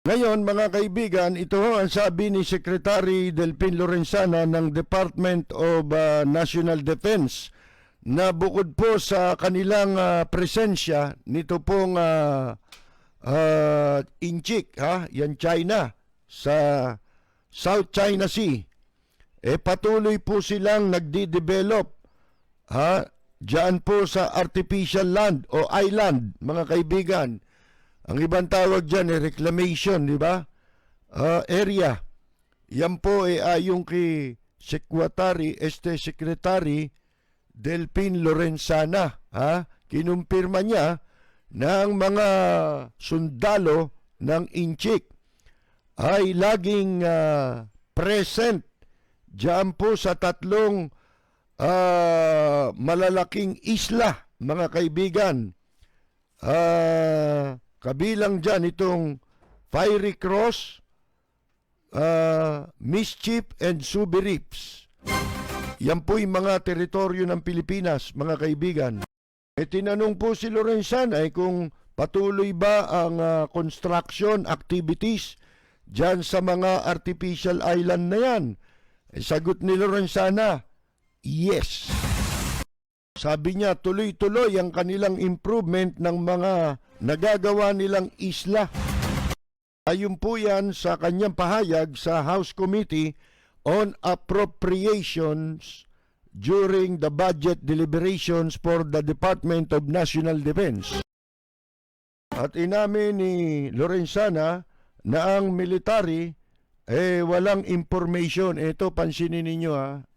Ngayon, mga kaibigan, ito ang sabi ni Secretary Delpin Lorenzana ng Department of National Defense na bukod po sa kanilang presensya nito pong Inchik, yan China, sa South China Sea, patuloy po silang nagdi-develop diyan po sa artificial land o island, mga kaibigan. Ang ibang tawag dyan reclamation, di ba? Area. Yan po ayon kay Secretary Delpin Lorenzana. Kinumpirma niya na ang mga sundalo ng Inchik ay laging present diyan po sa tatlong malalaking isla, mga kaibigan. Kabilang dyan itong Fiery Cross, Mischief and Subi Reefs. Yan po yung mga teritoryo ng Pilipinas, mga kaibigan. Tinanong po si Lorenzana kung patuloy ba ang construction activities dyan sa mga artificial island na yan. Sagot ni Lorenzana, yes. Sabi niya, tuloy-tuloy ang kanilang improvement ng mga nagagawa nilang isla. Ayun po yan sa kanyang pahayag sa House Committee on Appropriations during the budget deliberations for the Department of National Defense. At inamin ni Lorenzana na ang military walang information. Ito, pansinin ninyo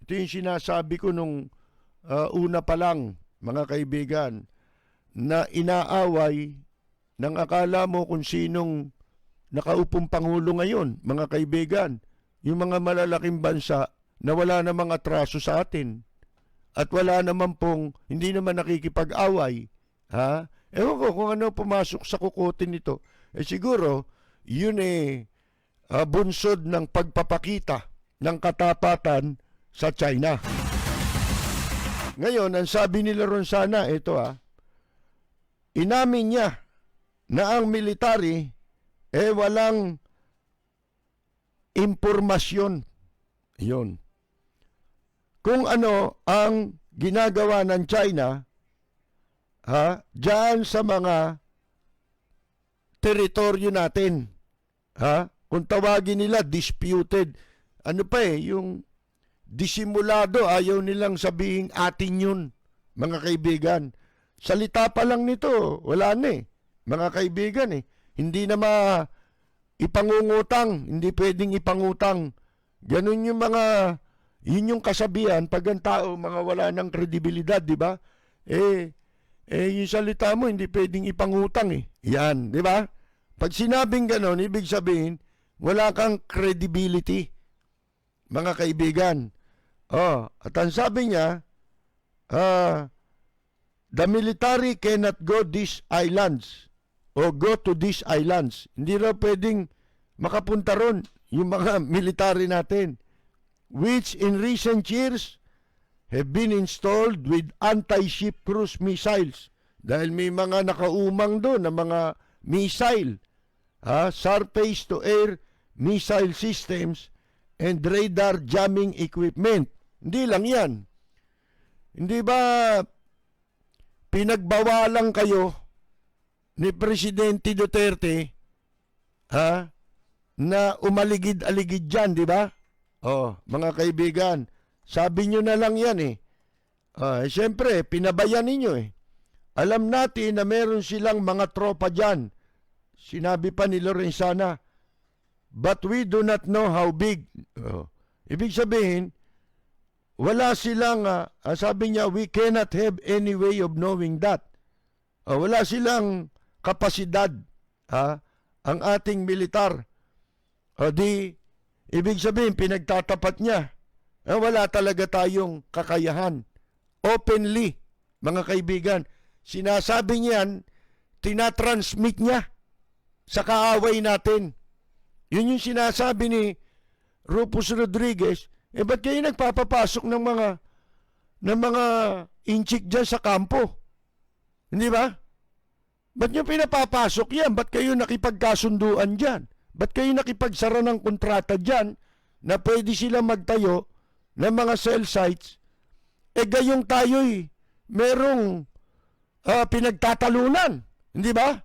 Ito yung sinasabi ko nung una pa lang, mga kaibigan, na inaaway ng akala mo kung sinong nakaupong pangulo ngayon, mga kaibigan. Yung mga malalaking bansa na wala namang atraso sa atin. At wala naman pong, hindi naman nakikipag-away. Ewan ko kung ano pumasok sa kukutin nito. Siguro, yun bunsod ng pagpapakita ng katapatan sa China. Ngayon, ang sabi ni Lorenzana, ito inamin niya na ang military walang impormasyon. Yun. Kung ano ang ginagawa ng China diyan sa mga teritoryo natin. Kung tawagin nila disputed, ano pa yung disimulado, ayaw nilang sabihin atin yun, mga kaibigan. Salita pa lang nito, wala na mga kaibigan Hindi na ipangungutang, hindi pwedeng ipangutang. Ganun yung yun yung kasabihan pag ang tao, mga wala ng kredibilidad, di ba? Yung salita mo, hindi pwedeng ipangutang Yan, di ba? Pag sinabing ganon, ibig sabihin, wala kang credibility, mga kaibigan. At ang sabi niya, the military cannot go these islands o go to these islands. Hindi raw pwedeng makapunta ron yung mga military natin, which in recent years have been installed with anti-ship cruise missiles. Dahil may mga nakaumang doon na mga missile, surface-to-air missile systems and radar jamming equipment. Hindi lang yan. Hindi ba pinagbawalan kayo ni Presidente Duterte na umaligid-aligid dyan, di ba? Mga kaibigan, sabi nyo na lang yan siyempre, pinabayan ninyo Alam natin na meron silang mga tropa dyan. Sinabi pa ni Lorenzana, but we do not know how big. Ibig sabihin, wala silang, sabi niya, we cannot have any way of knowing that. Wala silang kapasidad, ang ating militar. Ibig sabihin, pinagtatapat niya. Wala talaga tayong kakayahan. Openly, mga kaibigan, sinasabi niyan, tinatransmit niya sa kaaway natin. Yun yung sinasabi ni Rufus Rodriguez, ba't kayo nagpapapasok ng mga inchik dyan sa kampo? Hindi ba? Ba't nyo pinapapasok yan? Ba't kayo nakipagkasunduan dyan? Ba't kayo nakipagsara ng kontrata dyan na pwede sila magtayo ng mga cell sites? Gayong tayo'y merong pinagtatalunan, hindi ba?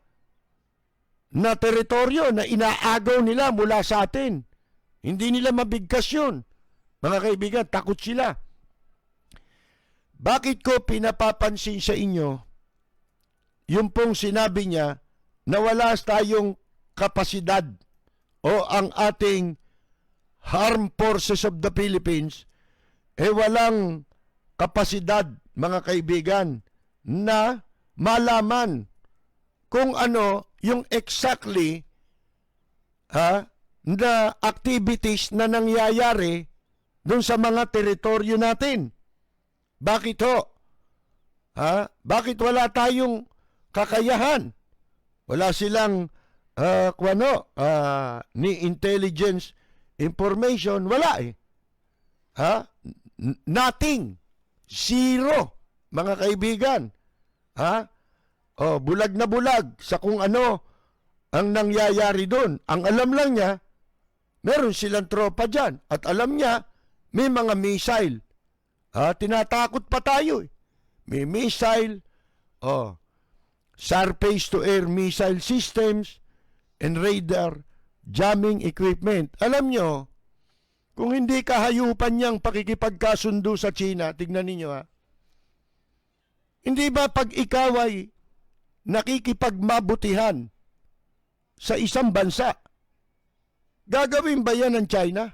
Na teritoryo na inaagaw nila mula sa atin. Hindi nila mabigkas yun. Mga kaibigan, takot sila. Bakit ko pinapapansin sa inyo yung pong sinabi niya na wala tayong kapasidad o ang ating Armed Forces of the Philippines walang kapasidad, mga kaibigan, na malaman kung ano yung exactly na activities na nangyayari dun sa mga teritoryo natin. Bakit ho? Bakit wala tayong kakayahan? Wala silang ni intelligence information, wala eh. Nothing. Zero, mga kaibigan. Bulag na bulag sa kung ano ang nangyayari doon. Ang alam lang niya, meron silang tropa dyan. At alam niya, may mga missile. Tinatakot pa tayo eh. May missile, surface-to-air missile systems, and radar jamming equipment. Alam nyo, kung hindi kahayupan niyang pakikipagkasundo sa China, tignan ninyo hindi ba pag ikaw ay nakikipagmabutihan sa isang bansa, gagawin ba yan ng China?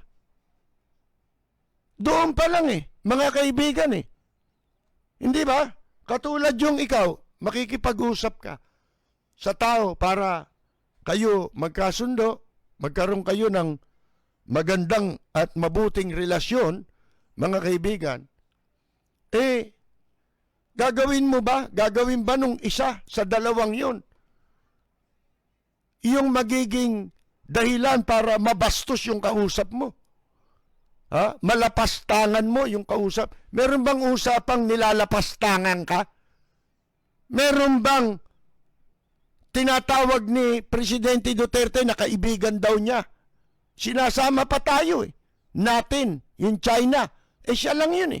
Doon pa lang mga kaibigan Hindi ba? Katulad yung ikaw, makikipag-usap ka sa tao para kayo magkasundo, magkaroon kayo ng magandang at mabuting relasyon, mga kaibigan, gagawin mo ba? Gagawin ba nung isa sa dalawang yun? Yung magiging dahilan para mabastos yung kausap mo. Malapastangan mo yung kausap. Meron bang usapang nilalapastangan ka? Meron bang tinatawag ni Presidente Duterte na kaibigan daw niya? Sinasama pa tayo natin, yung China. Siya lang yun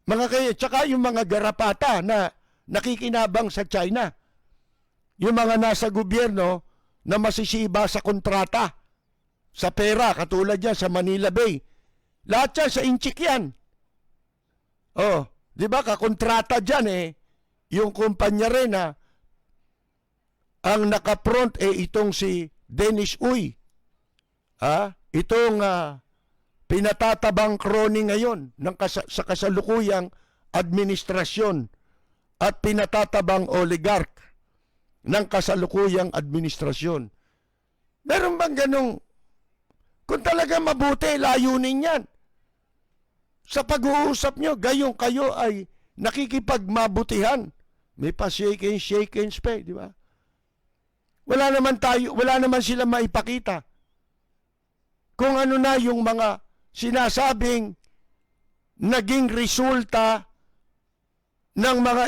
Mga kaya, tsaka yung mga garapata na nakikinabang sa China. Yung mga nasa gobyerno na masisiba sa kontrata, sa pera, katulad yan sa Manila Bay. Lahat yan sa inchik yan. Di ba, kakontrata dyan yung kumpanya rin na ang nakapront itong si Dennis Uy. Itong pinatatabang kroni ngayon sa kasalukuyang administrasyon at pinatatabang oligarch ng kasalukuyang administrasyon. Meron bang ganong, kung talaga mabuti, layunin yan. Sa pag-uusap nyo, gayong kayo ay nakikipagmabutihan. May pa shake hands pa, di ba? Wala naman sila maipakita kung ano na yung mga sinasabing naging resulta ng mga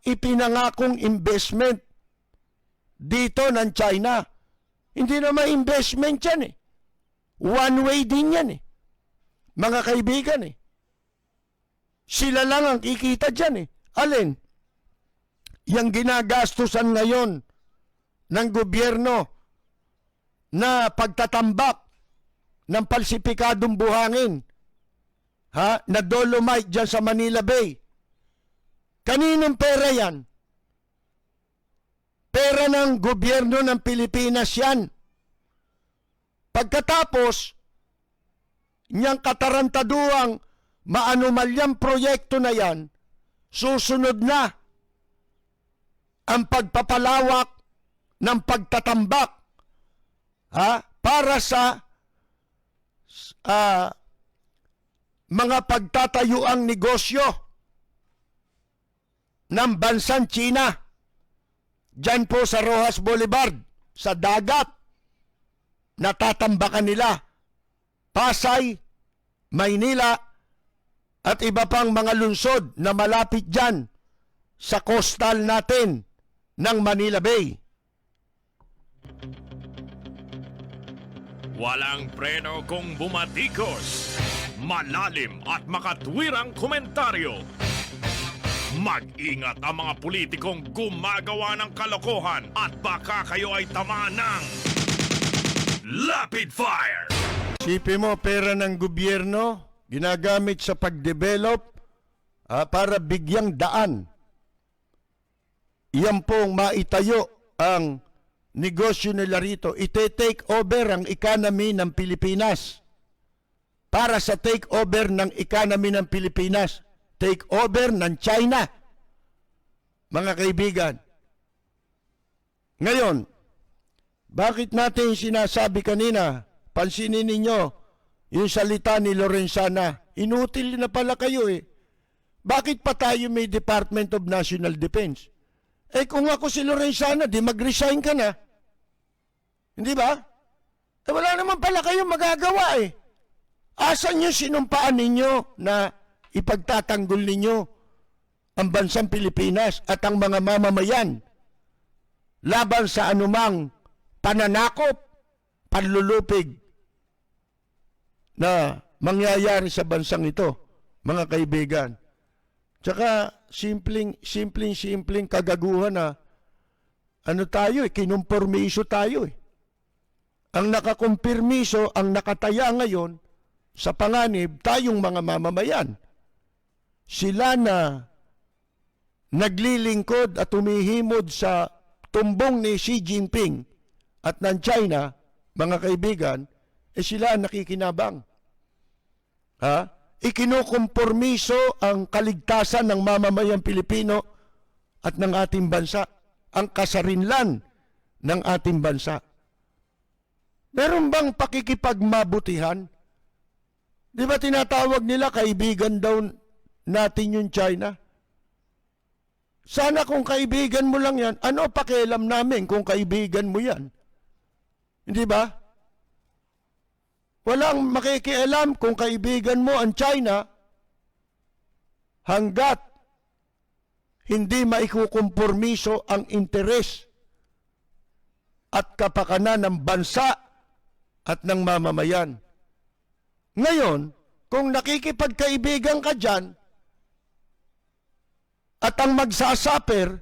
ipinangakong investment dito ng China. Hindi naman investment yan One way din yan Mga kaibigan Sila lang ang kikita dyan Alin? Yang ginagastusan ngayon ng gobyerno na pagtatambak ng palsipikadong buhangin na dolomite dyan sa Manila Bay. Kaninong pera yan? Pera ng gobyerno ng Pilipinas yan. Pagkatapos, niyang katarantaduang maanumalyang proyekto na yan, susunod na ang pagpapalawak ng pagtatambak para sa mga pagtatayuang negosyo ng bansang China. Diyan po sa Rojas Boulevard, sa dagat, natatambakan nila Pasay, Maynila, at iba pang mga lungsod na malapit dyan sa coastal natin ng Manila Bay. Walang preno kung bumatikos. Malalim at makatwirang komentaryo. Mag-ingat ang mga politikong gumagawa ng kalokohan at baka kayo ay tamaan ng Rapid Fire! Sipin mo, pera ng gobyerno, ginagamit sa pag-develop para bigyang daan. Iyan pong maitayo ang negosyo nila rito. Ite-take over ang economy ng Pilipinas. Para sa take over ng economy ng Pilipinas, take over ng China. Mga kaibigan. Ngayon, bakit natin sinasabi kanina, pansinin ninyo, yung salita ni Lorenzana, inutil na pala kayo eh. Bakit pa tayo may Department of National Defense? Eh kung ako si Lorenzana, di mag-resign ka na. Hindi ba? Eh wala naman pala kayong magagawa eh. Asan yung sinumpaan ninyo na ipagtatanggol ninyo ang bansang Pilipinas at ang mga mamamayan laban sa anumang pananakop, panlulupig na mangyayari sa bansang ito, mga kaibigan. Tsaka, simpleng kagaguhan na ano tayo eh, kinumpormiso tayo eh. Ang nakakumpirmiso, ang nakataya ngayon sa panganib, tayong mga mamamayan. Sila na naglilingkod at humihimod sa tumbong ni Xi Jinping at ng China, mga kaibigan, eh sila ang nakikinabang. Ikinukompormiso ang kaligtasan ng mamamayang Pilipino at ng ating bansa, ang kasarinlan ng ating bansa. Meron bang pakikipagmabutihan? Di ba tinatawag nila kaibigan daw natin yung China? Sana kung kaibigan mo lang yan, ano pakialam namin kung kaibigan mo yan? Hindi ba? Walang makikialam kung kaibigan mo ang China hanggat hindi maikukumpormiso ang interes at kapakanan ng bansa at ng mamamayan. Ngayon, kung nakikipagkaibigan ka dyan at ang magsasaper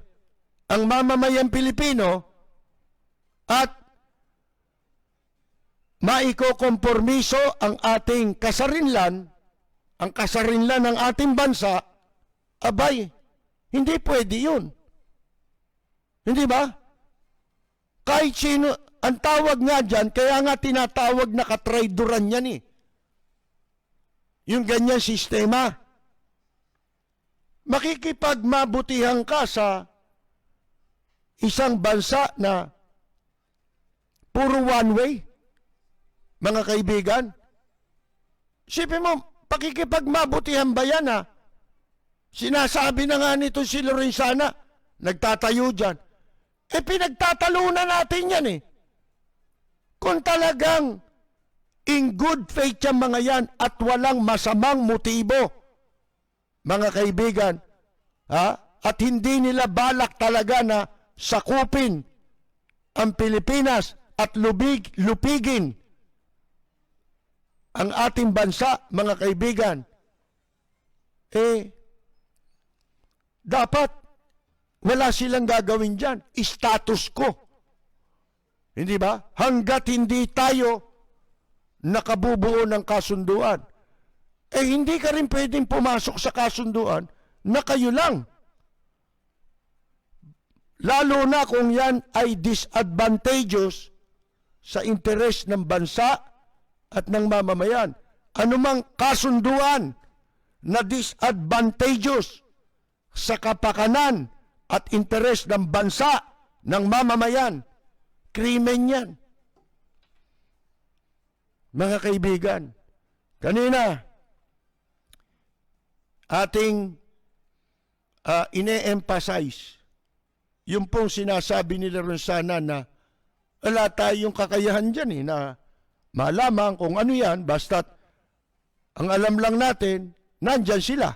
ang mamamayan Pilipino at maikokompormiso ang ating kasarinlan, ang kasarinlan ng ating bansa, abay, hindi pwede yun. Hindi ba? Kahit sino, ang tawag nga dyan, kaya nga tinatawag na katraidoran yan eh. Yung ganyan sistema. Makikipagmabutihan ka sa isang bansa na puro one way. Mga kaibigan, isipin mo, pakikipagmabutihan ba yan ha? Sinasabi na nga nito si Lorenzana, nagtatayo dyan. Eh pinagtatalunan natin yan eh. Kung talagang in good faith yung mga yan at walang masamang motibo, mga kaibigan, at hindi nila balak talaga na sakupin ang Pilipinas at lupigin ang ating bansa, mga kaibigan, dapat wala silang gagawin dyan. Status quo. Hindi ba? Hanggat hindi tayo nakabubuo ng kasunduan. Hindi ka rin pwedeng pumasok sa kasunduan na kayo lang. Lalo na kung yan ay disadvantageous sa interes ng bansa at ng mamamayan. Anumang kasunduan na disadvantageous sa kapakanan at interes ng bansa, ng mamamayan, krimen yan. Mga kaibigan, kanina, ating ine-emphasize yung pong sinasabi nila ron sana na wala tayong kakayahan dyan na malaman kung ano yan, basta't ang alam lang natin, nandyan sila.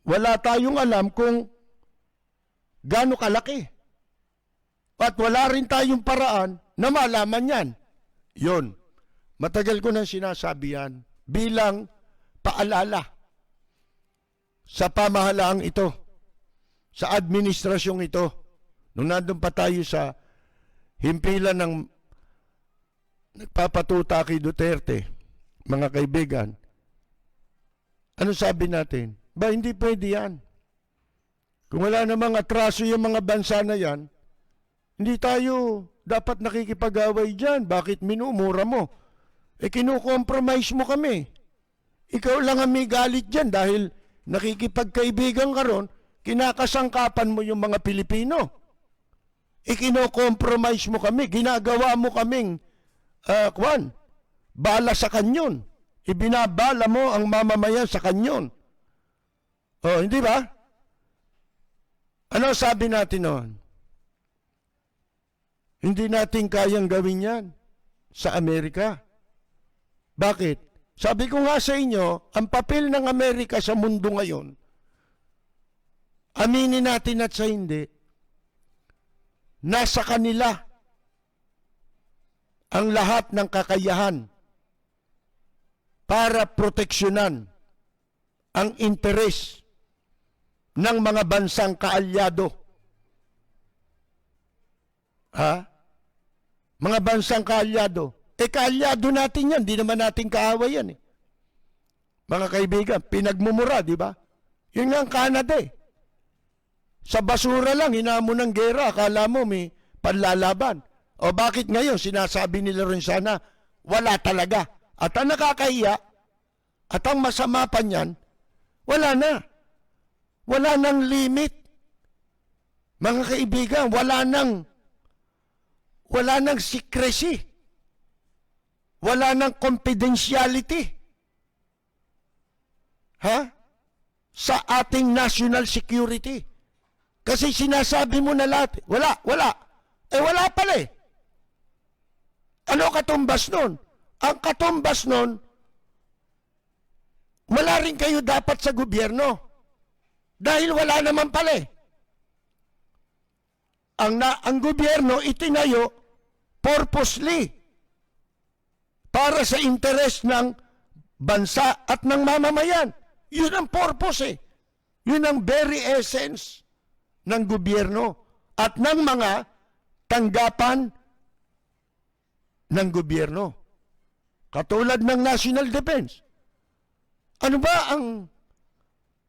Wala tayong alam kung gaano kalaki. At wala rin tayong paraan na malaman yan. Yun. Matagal ko nang sinasabi yan bilang paalala sa pamahalaang ito, sa administrasyong ito. Nung nandun pa tayo sa himpilan ng nagpapatuta kay Duterte, mga kaibigan, ano sabi natin? Ba, hindi pwede yan. Kung wala namang atraso yung mga bansa na yan, hindi tayo dapat nakikipag-away dyan. Bakit minumura mo? Kinukompromise mo kami. Ikaw lang ang may galit dyan dahil nakikipagkaibigan ka ron, kinakasangkapan mo yung mga Pilipino. Kinukompromise mo kami, ginagawa mo kaming bala sa kanyon. Ibinabala mo ang mamamayan sa kanyon. Oh, hindi ba? Ano sabi natin noon? Hindi natin kayang gawin yan sa Amerika. Bakit? Sabi ko nga sa inyo, ang papel ng Amerika sa mundo ngayon, aminin natin at sa hindi, nasa kanila ang lahat ng kakayahan para proteksyonan ang interes ng mga bansang kaalyado. Mga bansang kaalyado. Kaalyado natin yan, di naman natin kaaway yan. Mga kaibigan, pinagmumura, di ba? Yun nga ang Canada eh. Sa basura lang, hinamon ng gera, akala mo may panlalaban. O bakit ngayon, sinasabi nila rin sana, wala talaga. At ang nakakahiya, at ang masama pa niyan, wala na. Wala nang limit. Mga kaibigan, wala nang secrecy. Wala nang confidentiality. Sa ating national security. Kasi sinasabi mo na lahat, wala. Wala pala eh. Ano katumbas nun? Ang katumbas nun, wala rin kayo dapat sa gobyerno. Dahil wala naman pala eh. Ang gobyerno itinayo purposely para sa interes ng bansa at ng mamamayan. Yun ang purpose eh. Yun ang very essence ng gobyerno at ng mga tanggapan ng gobyerno. Katulad ng National Defense. Ano ba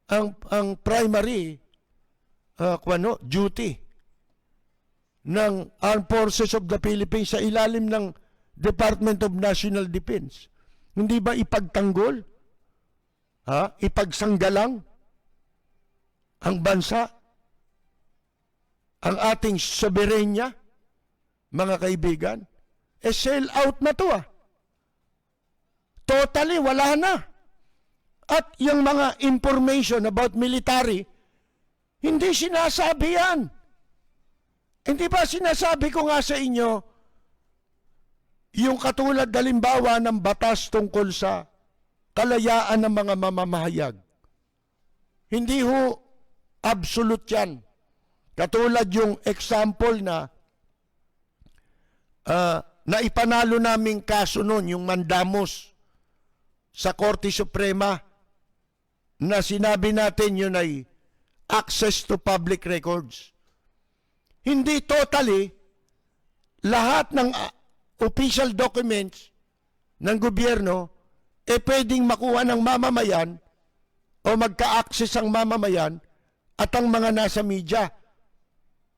ang primary duty ng Armed Forces of the Philippines sa ilalim ng Department of National Defense? Hindi ba ipagtanggol? Ipagsanggalang ang bansa? Ang ating soberenya? Mga kaibigan? Sell out na to Totally, wala na. At yung mga information about military, hindi sinasabi yan. Hindi ba sinasabi ko nga sa inyo, yung katulad halimbawa ng batas tungkol sa kalayaan ng mga mamamahayag. Hindi ho absolute yan. Katulad yung example na ipanalo naming kaso noon, yung mandamos sa Korte Suprema, na sinabi natin yun ay access to public records. Hindi totally lahat ng official documents ng gobyerno pwedeng makuha ng mamamayan o magka-access ang mamamayan at ang mga nasa media.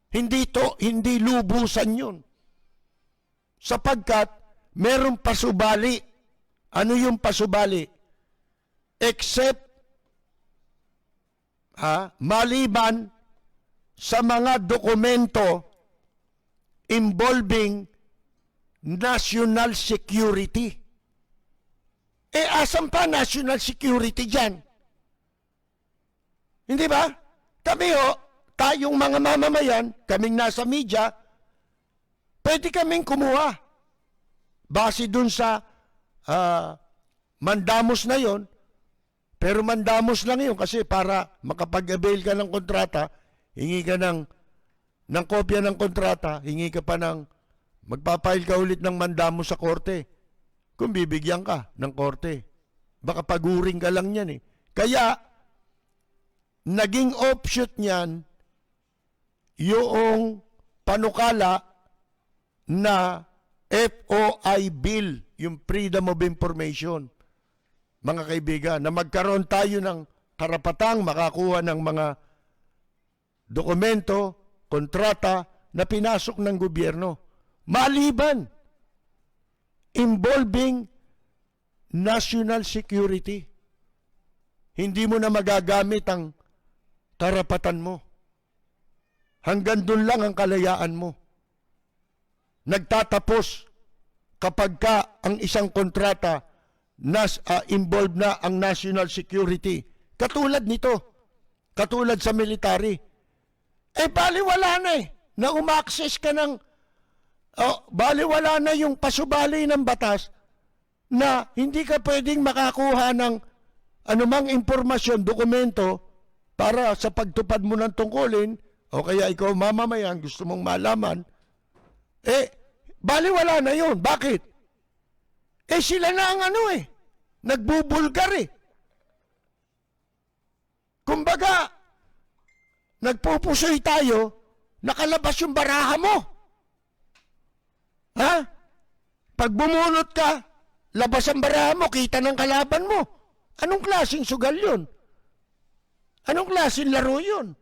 Hindi lubusan yun. Sapagkat merong pasubali. Ano yung pasubali? Except maliban sa mga dokumento involving national security. Asan pa national security dyan? Hindi ba? Kami tayong mga mamamayan, kaming nasa media, pwede kaming kumuha. Base dun sa mandamos na yon, pero mandamos lang yun kasi para makapag-avail ka ng kontrata, hingi ka ng ng kopya ng kontrata, hingi ka pa ng, magpapail ka ulit ng mandamo sa korte. Kung bibigyan ka ng korte. Baka paguring ka lang yan eh. Kaya, naging offshoot niyan, yung panukala na FOI bill, yung Freedom of Information. Mga kaibigan, na magkaroon tayo ng karapatang makakuha ng mga dokumento, kontrata na pinasok ng gobyerno. Maliban, involving national security. Hindi mo na magagamit ang karapatan mo. Hanggang doon lang ang kalayaan mo. Nagtatapos kapag ka ang isang kontrata involved na ang national security. Katulad nito. Katulad sa military. Baliwala na na umaccess ka ng baliwala na yung pasubali ng batas na hindi ka pwedeng makakuha ng anumang impormasyon, dokumento para sa pagtupad mo ng tungkulin o kaya ikaw mamamayan gusto mong malaman, baliwala na yun. Bakit? Sila na ang nagbubulgar Kumbaga, nagpupusoy tayo, nakalabas yung baraha mo. Ha? Pag bumunot ka, labas ang baraha mo, kita ng kalaban mo. Anong klaseng sugal yun? Anong klaseng laro yun?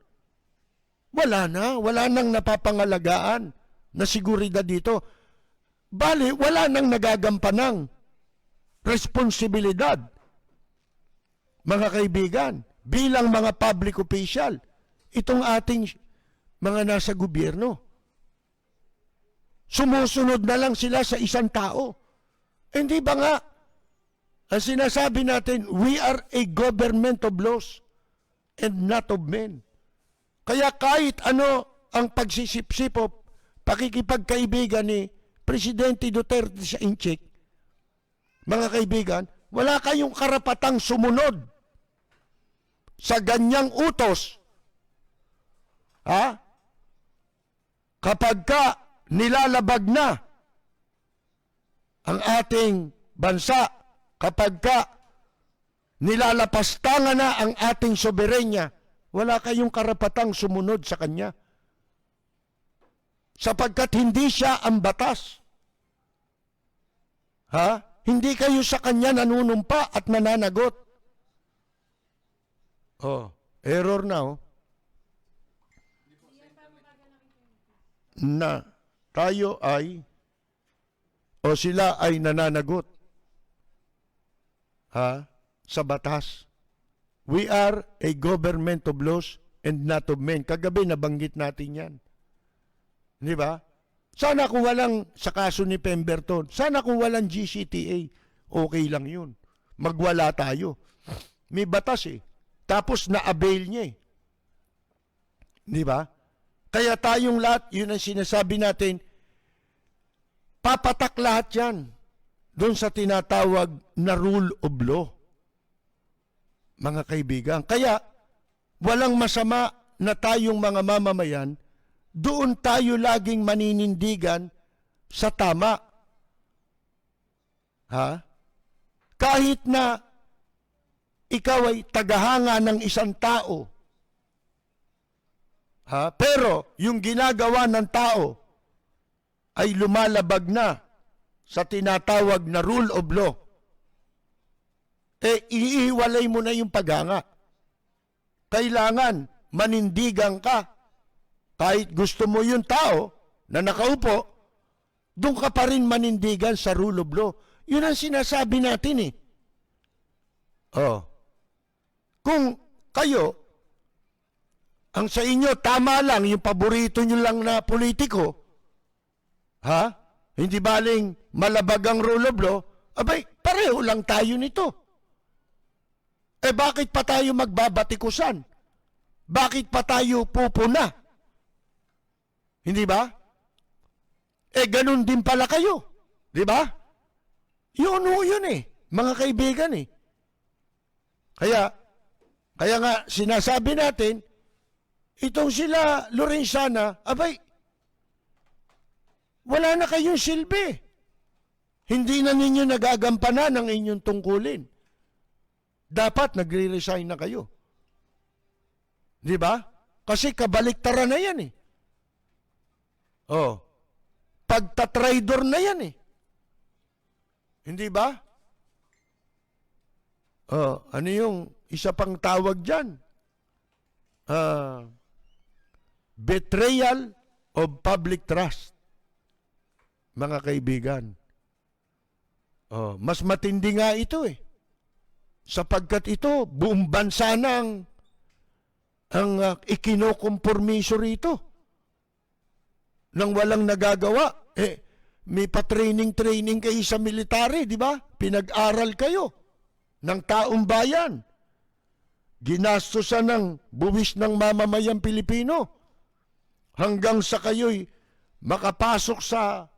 Wala nang napapangalagaan na seguridad dito. Bali, wala nang nagagampanang responsibilidad. Mga kaibigan, bilang mga public official, itong ating mga nasa gobyerno, sumusunod na lang sila sa isang tao. Hindi ba nga, ang sinasabi natin, we are a government of laws and not of men. Kaya kahit ano ang pagsisipsip o pakikipagkaibigan ni Presidente Duterte sa Inchik, mga kaibigan, wala kayong karapatang sumunod sa ganyang utos. Ha? Kapag ka nilalabag na ang ating bansa, kapag ka nilalapastangan na ang ating soberenya, wala kayong karapatang sumunod sa kanya. Sapagkat hindi siya ang batas. Ha? Hindi kayo sa kanya nanunumpa at nananagot. Error na na tayo ay o sila ay nananagot sa batas. We are a government of laws and not of men. Kagabi nabanggit natin yan. Di ba? Sana kung walang, sa kaso ni Pemberton, sana kung walang GCTA, okay lang yun. Magwala tayo. May batas Tapos na-avail niya Di ba? Kaya tayong lahat, yun ang sinasabi natin, papatak lahat yan doon sa tinatawag na rule of law. Mga kaibigan. Kaya, walang masama na tayong mga mamamayan, doon tayo laging maninindigan sa tama. Kahit na ikaw ay tagahanga ng isang tao, pero yung ginagawa ng tao ay lumalabag na sa tinatawag na rule of law, iiwalay mo na yung paghanga. Kailangan manindigan ka. Kahit gusto mo yung tao na nakaupo, doon ka pa rin manindigan sa rule of law. Yun ang sinasabi natin Kung kayo, ang sa inyo, tama lang, yung paborito nyo lang na politiko, hindi baling malabag ang rule of law, abay, pareho lang tayo nito. Bakit pa tayo magbabatikusan? Bakit pa tayo pupuna? Hindi ba? Ganun din pala kayo. Di ba? Yun mga kaibigan Kaya nga, sinasabi natin, itong sila Lorenzana, abay, wala na kayong silbi. Hindi na ninyo nagagampanan ang inyong tungkulin. Dapat nagre-resign na kayo. Di ba? Kasi kabaliktaran na yan eh. Oh. Pagtatraidor na yan eh. Hindi ba? Oh, ano yung isa pang tawag dyan? Betrayal of public trust. Mga kaibigan. Oh, mas matindi nga ito eh. Sapagkat ito, buong bansa na ang ikinokompormiso rito. Nang walang nagagawa. May pa-training kayo sa military, di ba? Pinag-aral kayo ng taong bayan. Ginastosan ng buwis ng mamamayang Pilipino hanggang sa kayo'y makapasok sa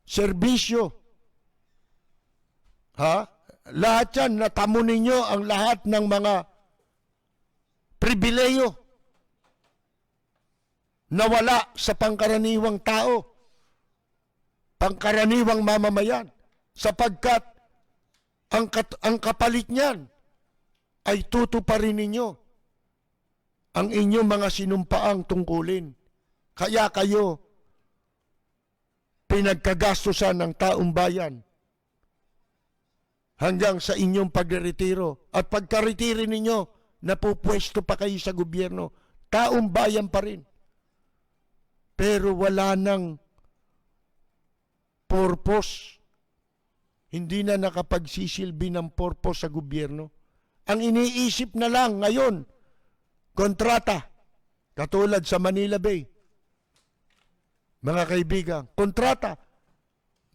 serbisyo. Ha? Lahat yan, natamo ninyo ang lahat ng mga pribileyo na wala sa pangkaraniwang tao, pangkaraniwang mamamayan, sapagkat ang kapalit niyan ay tutuparin ninyo ang inyong mga sinumpaang tungkulin. Kaya kayo pinagkagastusan ng taong bayan hanggang sa inyong pagretiro. At pagkaretiro ninyo, napupwesto pa kayo sa gobyerno. Taong bayan pa rin. Pero wala nang purpose. Hindi na nakapagsisilbi ng purpose sa gobyerno. Ang iniisip na lang ngayon, kontrata. Katulad sa Manila Bay. Mga kaibigan, kontrata.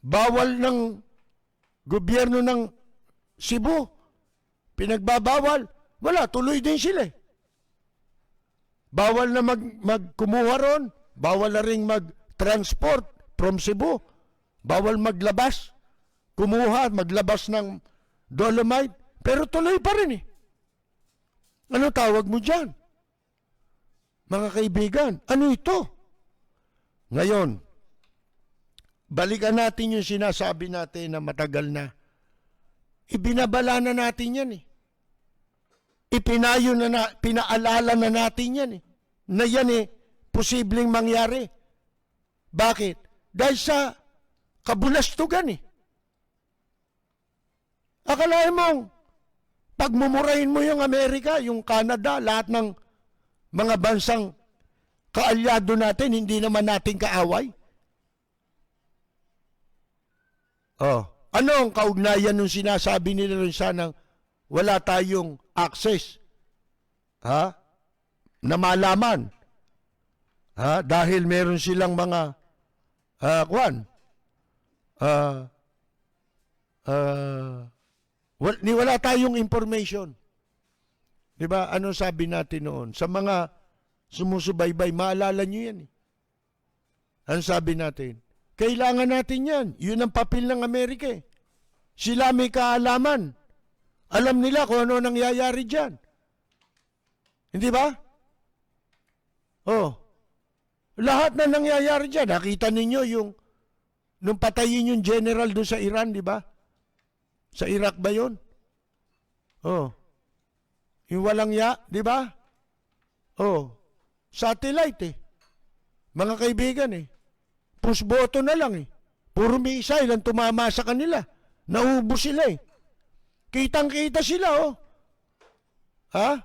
Bawal ng gobyerno ng Cebu. Pinagbabawal. Wala, tuloy din sila. Bawal na magkumuha ron. Bawal na rin mag-transport from Cebu. Bawal maglabas. Kumuha, maglabas ng dolomite. Pero tuloy pa rin eh. Ano tawag mo dyan? Mga kaibigan, ano ito? Ngayon, balikan natin yung sinasabi natin na matagal na. Ibinabala na natin yan eh. Pinaalala na natin yan eh. Na yan eh, posibleng mangyari. Bakit? Dahil sa kabulastugan eh. Akalain mong pagmumurahin mo yung Amerika, yung Canada, lahat ng mga bansang kaalyado natin, hindi naman natin kaaway. Oh, ano ang kaugnayan nung sinasabi nila rin sanang wala tayong access? Ha? Na malaman. Ha? Dahil meron silang mga wala tayong information. Diba? Ano sabi natin noon? Sa mga sumusubaybay, maalala nyo yan eh. Ano sabi natin? Kailangan natin yan. Yun ang papel ng Amerika eh. Sila may kaalaman. Alam nila kung ano nangyayari dyan. Hindi ba? Oh. Lahat na nangyayari dyan. Nakita ninyo yung nung patayin yung general doon sa Iran, di ba? Sa Iraq ba yun? Oh. Yung walang di ba? Oh. Satellite eh. Mga kaibigan eh. Push button na lang eh. Puro missile ang tumama sa kanila. Naubos sila eh. Kitang-kita sila oh. Ha?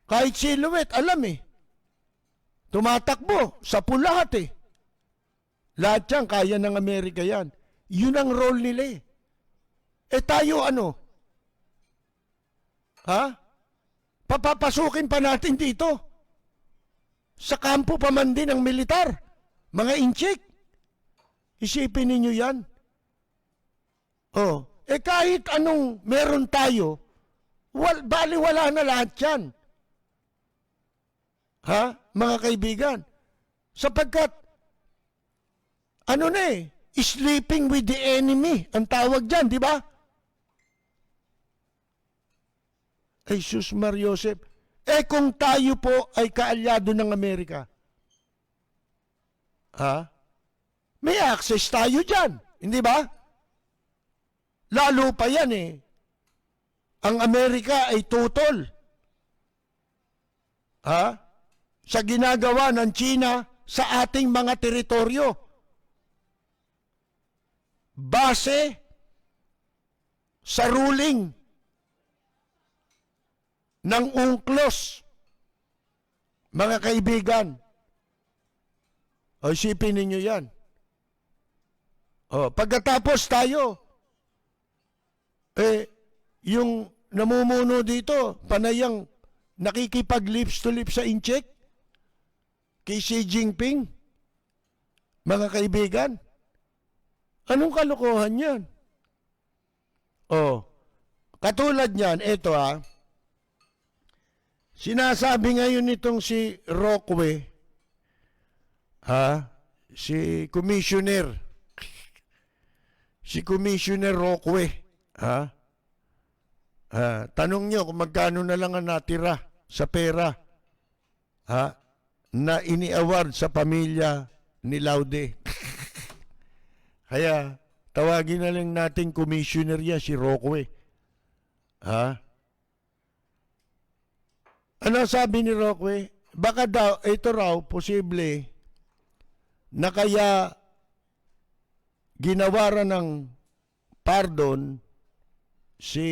Kahit silhouette, alam eh. Tumatakbo sa lahat eh. Lahat yan, kaya ng Amerika yan. Yun ang role nila eh. Eh tayo ano? Ha? Papapasukin pa natin dito. Sa kampo pa man din ng militar. Mga inchik. Isipin ninyo yan. Oh, eh kahit anong meron tayo, baliwala na lahat yan. Ha? Mga kaibigan. Sapagkat, ano na eh, sleeping with the enemy. Ang tawag dyan, di ba? Ay, sus Mariosep, Eh kung tayo po ay kaalyado ng Amerika, may access tayo dyan. Hindi ba? Lalo pa yan eh. Ang Amerika ay tutol. Sa ginagawa ng China sa ating mga teritoryo. Base sa ruling ng UNCLOS. Mga kaibigan, isipin ninyo yan. Pagkatapos tayo, yung namumuno dito, panayang nakikipag-lips to lips sa incheck kay Xi Jinping. Mga kaibigan, anong kalokohan yan? Katulad niyan, ito sinasabi ngayon nitong si Roque, si Commissioner Roque, tanong nyo kung magkano na lang ang natira sa pera na ini-award sa pamilya ni Laude. Kaya tawagin na lang natin commissioner yan, si Roque. Ano sabi ni Roque? Baka daw, ito raw, posible na kaya ginawaran ng pardon si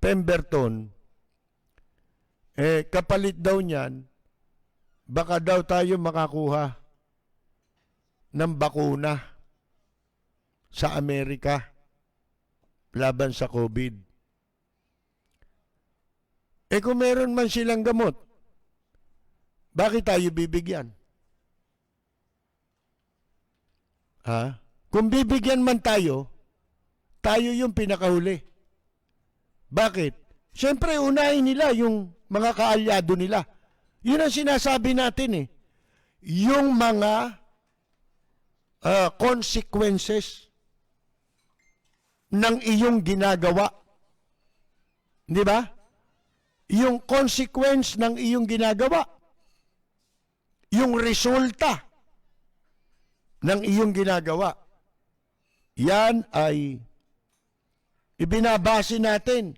Pemberton, kapalit daw niyan, baka daw tayo makakuha ng bakuna sa Amerika laban sa COVID. Kung meron man silang gamot, bakit tayo bibigyan? Kung bibigyan man tayo yung pinakahuli. Bakit? Siyempre, unahin nila yung mga kaalyado nila. Yun ang sinasabi natin Yung mga consequences ng iyong ginagawa. Di ba? Yung consequence ng iyong ginagawa. Yung resulta ng iyong ginagawa. Yan ay ibinabase natin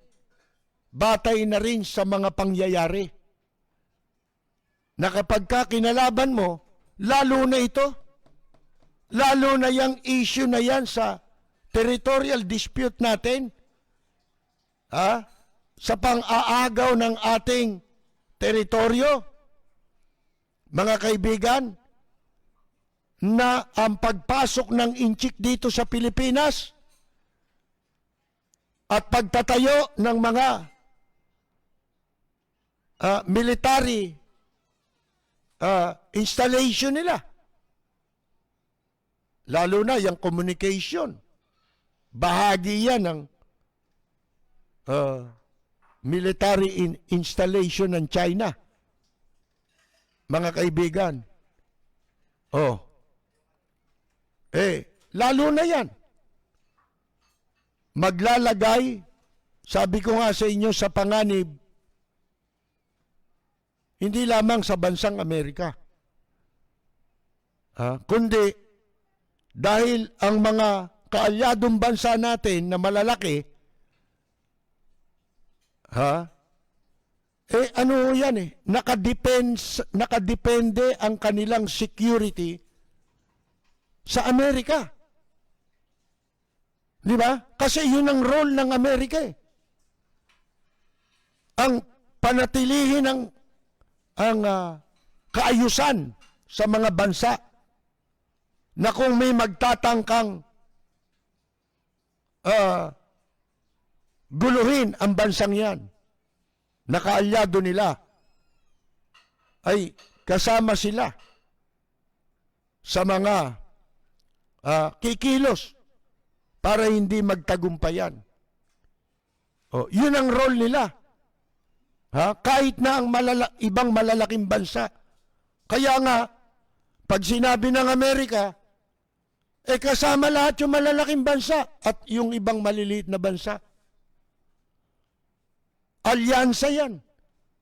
batay na rin sa mga pangyayari na kapag kinalaban mo, lalo na ito, lalo na yung issue na yan sa territorial dispute natin, sa pang-aagaw ng ating teritoryo, mga kaibigan, na ang pagpasok ng inchik dito sa Pilipinas at pagtatayo ng mga military installation nila. Lalo na yung communication. Bahagi yan ng military installation ng China. Mga kaibigan. Lalo na yan. Maglalagay, sabi ko nga sa inyo, sa panganib, hindi lamang sa bansang Amerika. Kundi, dahil ang mga kaalyadong bansa natin na malalaki, ano yan nakadepende ang kanilang security sa Amerika. Di ba? Kasi yun ang role ng Amerika Ang panatilihin ang kaayusan sa mga bansa na kung may magtatangkang guluhin ang bansang yan, na kaalyado nila, ay kasama sila sa mga kikilos para hindi magtagumpayan. Yun ang role nila. Kahit na ang ibang malalaking bansa. Kaya nga, pag sinabi ng Amerika, kasama lahat yung malalaking bansa at yung ibang maliliit na bansa. Alyansa yan.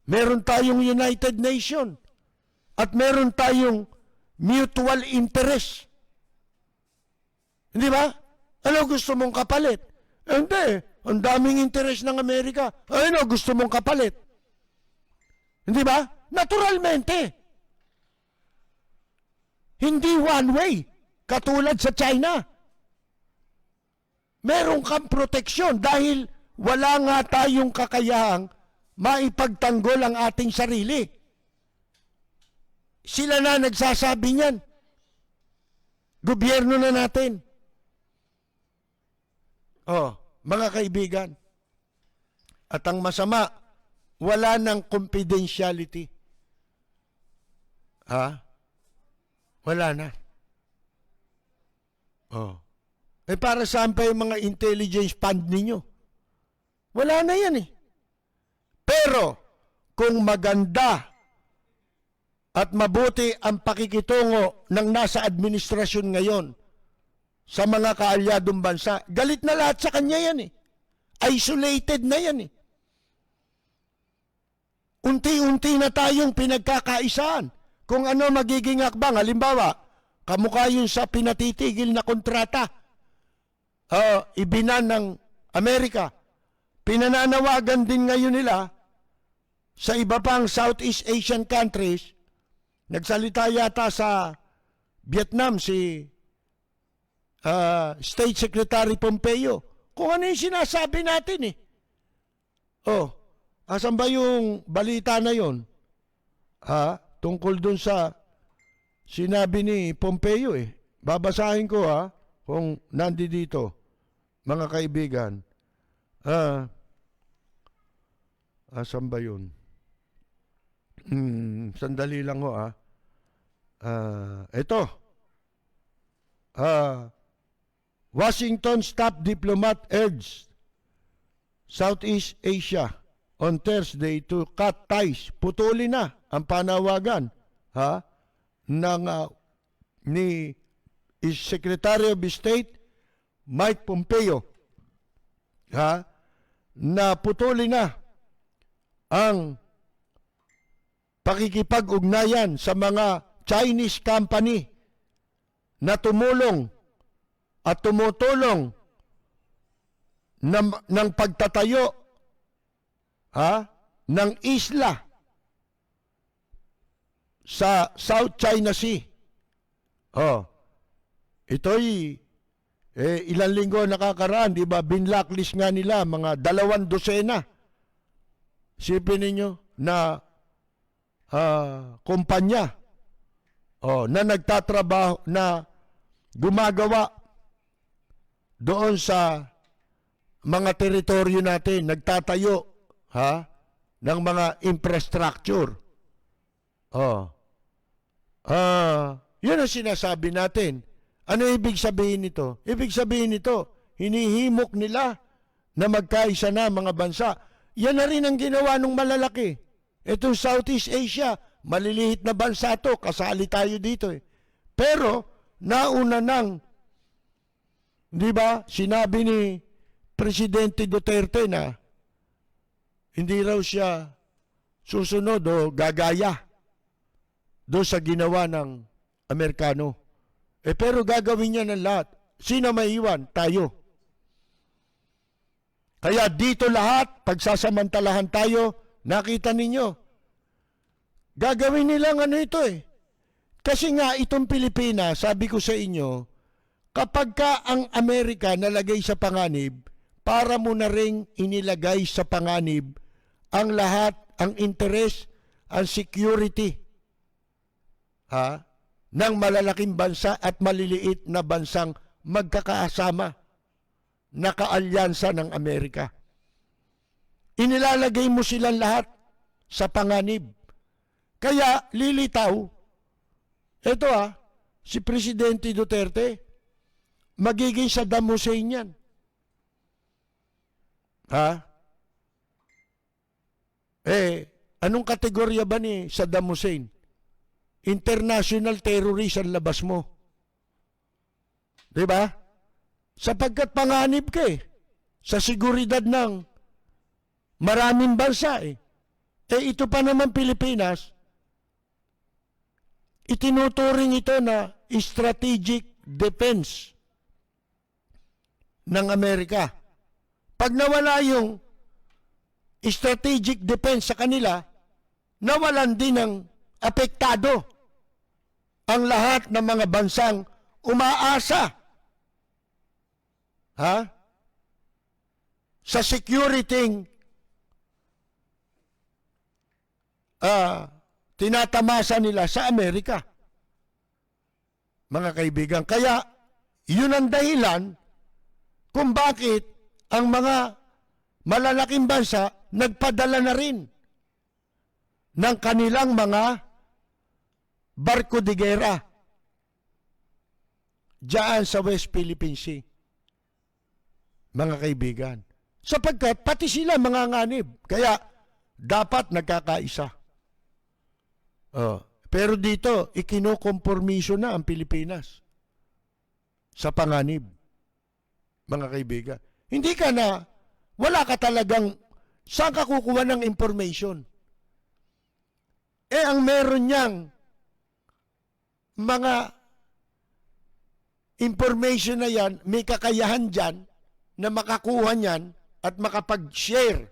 Meron tayong United Nation. At meron tayong mutual interest. Hindi ba? Ano gusto mong kapalit? Hindi. Ang daming interest ng Amerika. Ano gusto mong kapalit? Hindi ba? Naturalmente. Hindi one way. Katulad sa China. Meron kang proteksyon dahil wala nga tayong kakayahang maipagtanggol ang ating sarili. Sila na nagsasabi niyan. Gobyerno na natin. Oh, mga kaibigan. At ang masama, wala ng confidentiality. Ha? Wala na. Oh. Eh para saan pa yung mga intelligence fund ninyo? Wala na yan eh. Pero, kung maganda at mabuti ang pakikitungo ng nasa administrasyon ngayon sa mga kaalyadong bansa, galit na lahat sa kanya yan eh. Isolated na yan eh. Unti-unti na tayong pinagkakaisaan kung ano magiging hakbang. Halimbawa, kamukha yun sa pinatitigil na kontrata ibinan ng Amerika. Pinananawagan din ngayon nila sa iba pang Southeast Asian countries. Nagsalita yata sa Vietnam si State Secretary Pompeo. Kung ano yung sinasabi natin eh. Oh, asan ba yung balita na yon? Tungkol dun sa sinabi ni Pompeo eh. Babasahin ko kung nandito, mga kaibigan. Asan ba yun? Sandali lang ho ito. Washington's top diplomat urged Southeast Asia on Thursday to cut ties. Putulin na ang panawagan ni Secretary of State Mike Pompeo na putulin na ang pakikipag-ugnayan sa mga Chinese company na tumulong at tumutulong ng pagtatayo ng isla sa South China Sea. Ito'y ilang linggo nakakaraan, di ba? Binlacklist nga nila mga 200. Sipin ninyo na kumpanya na nagtatrabaho, na gumagawa doon sa mga teritoryo natin, nagtatayo ng mga infrastructure. Yun ang sinasabi natin. Ano ibig sabihin nito? Ibig sabihin nito, hinihimok nila na magkaisa na mga bansa. Yan na rin ang ginawa ng malalaki. Itong Southeast Asia, maliliit na bansa to, kasali tayo dito eh. Pero, nauna nang, di ba, sinabi ni Presidente Duterte na hindi raw siya susunod o gagaya doon sa ginawa ng Amerikano. Pero gagawin niya ng lahat. Sino maiiwan? Tayo. Kaya dito lahat, pagsasamantalahan tayo, nakita ninyo, gagawin nilang ano ito eh. Kasi nga itong Pilipinas, sabi ko sa inyo, kapag ka ang Amerika nalagay sa panganib, para mo na ring inilagay sa panganib ang lahat, ang interest, ang security ng malalaking bansa at maliliit na bansang magkakaasama na kaalyansa ng Amerika. Inilalagay mo silang lahat sa panganib. Kaya lilitaw, ito si Presidente Duterte, magiging Saddam Hussein yan. Anong kategorya ba ni Saddam Hussein? International terrorist ang labas mo. Diba? Sapagkat panganib ka sa seguridad ng maraming bansa Ito pa naman Pilipinas, itinuturing ito na strategic defense ng Amerika. Pag nawala yung strategic defense sa kanila, nawalan din ng apektado ang lahat ng mga bansang umaasa sa security tinatamasa nila sa Amerika. Mga kaibigan, kaya yun ang dahilan kung bakit ang mga malalaking bansa nagpadala na rin ng kanilang mga barko de gera diyan sa West Philippine Sea. Mga kaibigan, sapagkat pati sila mga nganib, kaya dapat nagkakaisa. Pero dito, ikinokompormisyo na ang Pilipinas sa panganib. Mga kaibigan, hindi ka na, wala ka talagang, saan ka kukuha ng information? Ang meron niyang mga information na yan, may kakayahan dyan na makakuha niyan at makapag-share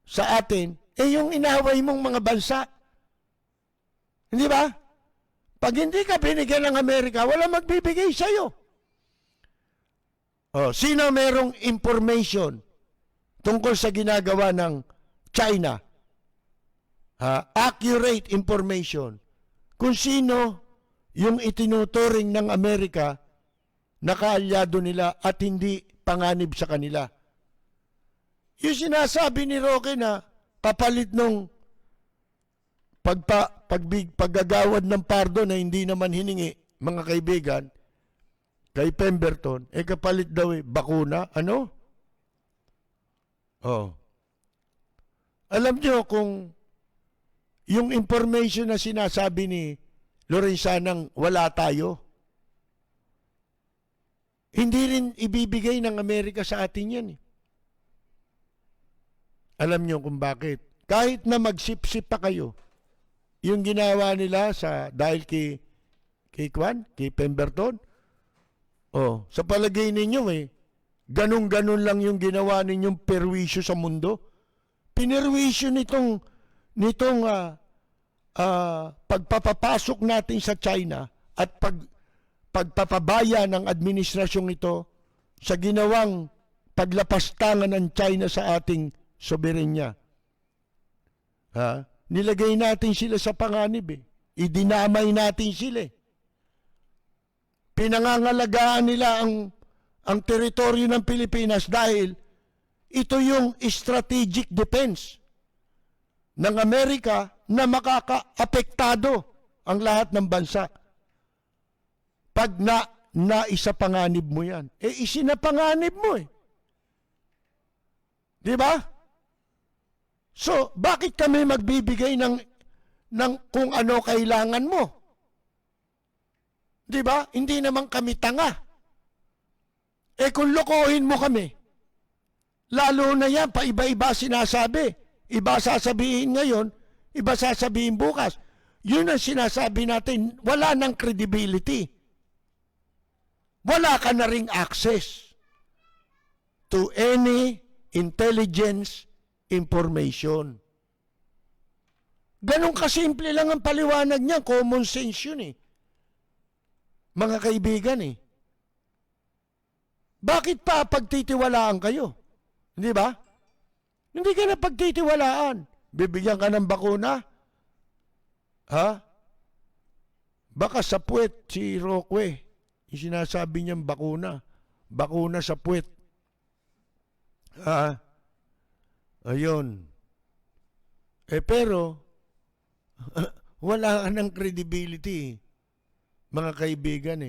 sa atin, yung inaway mong mga bansa. Hindi ba? Pag hindi ka binigyan ng Amerika, wala magbibigay sa'yo. Sino merong information tungkol sa ginagawa ng China? Accurate information. Kung sino yung itinuturing ng Amerika na kaalyado nila at hindi panganib sa kanila. Yung sinasabi ni Roque na papalit nung paggagawad ng pardo na hindi naman hiningi, mga kaibigan, kay Pemberton, kapalit daw bakuna. Ano? Alam nyo kung yung information na sinasabi ni Lorensanang wala tayo, hindi rin ibibigay ng Amerika sa atin yan. Alam nyo kung bakit? Kahit na magsip-sip pa kayo, yung ginawa nila dahil kay Pemberton, sa palagay ninyo ganun-ganun lang yung ginawa ninyong perwisyo sa mundo. Pinerwisyo nitong pagpapapasok natin sa China at pagpapabaya ng administrasyong ito sa ginawang paglapastangan ng China sa ating soberenya. Nilagay natin sila sa panganib. Idinamay natin sila. Pinangangalagaan nila ang teritoryo ng Pilipinas dahil ito yung strategic defense ng Amerika na makakaapektado ang lahat ng bansa. Pag naisapanganib mo yan, isinapanganib mo Di ba? So, bakit kami magbibigay ng kung ano kailangan mo? Di ba? Hindi naman kami tanga. Kung lokohin mo kami, lalo na yan, paiba-iba sinasabi. Iba sasabihin ngayon, iba sasabihin bukas. Yun ang sinasabi natin, wala ng credibility. Wala ka na ring access to any intelligence information. Ganun kasimple lang ang paliwanag niya. Common sense yun Mga kaibigan Bakit pa pagtitiwalaan kayo? Hindi ba? Hindi ka na pagtitiwalaan. Bibigyan ka ng bakuna? Baka sa puwet si Roque. Yung sinasabi niyang bakuna. Bakuna sa puwet. Ayun. Pero, wala ka ng credibility, mga kaibigan